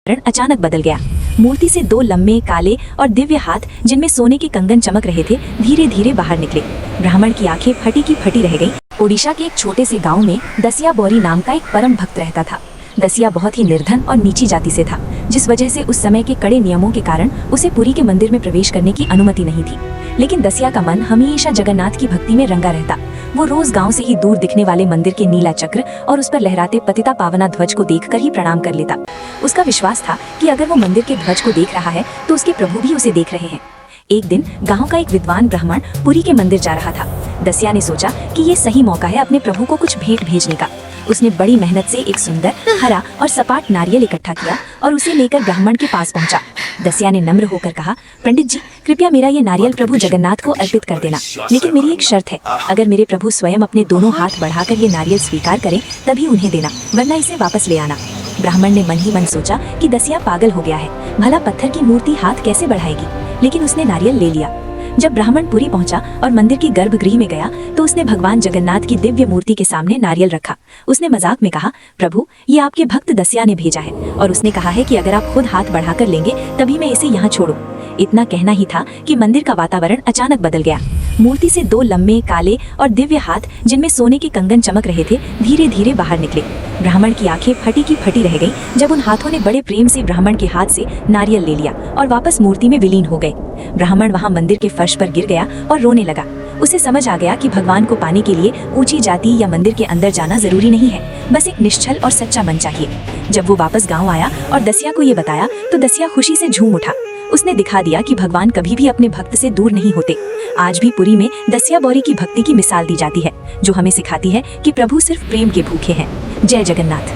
अचानक बदल गया। मूर्ति से दो लंबे काले और दिव्य हाथ जिनमें सोने के कंगन चमक रहे थे धीरे धीरे बाहर निकले। ब्राह्मण की आंखें फटी की फटी रह गईं। ओडिशा के एक छोटे से गांव में दसिया बोरी नाम का एक परम भक्त रहता था। दसिया बहुत ही निर्धन और नीची जाति से था, जिस वजह से उस समय के कड़े नियमों के कारण उसे पुरी के मंदिर में प्रवेश करने की अनुमति नहीं थी। लेकिन दसिया का मन हमेशा जगन्नाथ की भक्ति में रंगा रहता। वो रोज गांव से ही दूर दिखने वाले मंदिर के नीला चक्र और उस पर लहराते पतिता पावना ध्वज को देखकर ही प्रणाम कर लेता। उसका विश्वास था कि अगर वो मंदिर के ध्वज को देख रहा है तो उसके प्रभु भी उसे देख रहे हैं। एक दिन गांव का एक विद्वान ब्राह्मण पुरी के मंदिर जा रहा था। दसिया ने सोचा कि ये सही मौका है अपने प्रभु को कुछ भेंट भेजने का। उसने बड़ी मेहनत से एक सुंदर हरा और सपाट नारियल इकट्ठा किया और उसे लेकर ब्राह्मण के पास पहुंचा। दसिया ने नम्र होकर कहा, पंडित जी, कृपया मेरा ये नारियल प्रभु जगन्नाथ को अर्पित कर देना, लेकिन मेरी एक शर्त है, अगर मेरे प्रभु स्वयं अपने दोनों हाथ बढ़ाकर ये नारियल स्वीकार करें तभी उन्हें देना, वरना इसे वापस ले आना। ब्राह्मण ने मन ही मन सोचा कि दसिया पागल हो गया है, भला पत्थर की मूर्ति हाथ कैसे बढ़ाएगी, लेकिन उसने नारियल ले लिया। जब ब्राह्मण पुरी पहुंचा और मंदिर की गर्भगृह में गया तो उसने भगवान जगन्नाथ की दिव्य मूर्ति के सामने नारियल रखा। उसने मजाक में कहा, प्रभु, ये आपके भक्त दसिया ने भेजा है और उसने कहा है कि अगर आप खुद हाथ बढ़ाकर लेंगे तभी मैं इसे यहाँ छोड़ूं। इतना कहना ही था कि मंदिर का वातावरण अचानक बदल गया। मूर्ति से दो लंबे काले और दिव्य हाथ जिनमें सोने के कंगन चमक रहे थे धीरे धीरे बाहर निकले। ब्राह्मण की आंखें फटी की फटी रह गईं जब उन हाथों ने बड़े प्रेम से ब्राह्मण के हाथ से नारियल ले लिया और वापस मूर्ति में विलीन हो गए। ब्राह्मण वहां मंदिर के फर्श पर गिर गया और रोने लगा। उसे समझ आ गया कि भगवान को पाने के लिए ऊंची जाति या मंदिर के अंदर जाना जरूरी नहीं है, बस एक निश्चल और सच्चा मन चाहिए। जब वो वापस गाँव आया और दसिया को ये बताया तो दसिया खुशी से झूम उठा। उसने दिखा दिया कि भगवान कभी भी अपने भक्त से दूर नहीं होते। आज भी पुरी में दसिया बोरी की भक्ति की मिसाल दी जाती है, जो हमें सिखाती है कि प्रभु सिर्फ प्रेम के भूखे हैं। जय जगन्नाथ।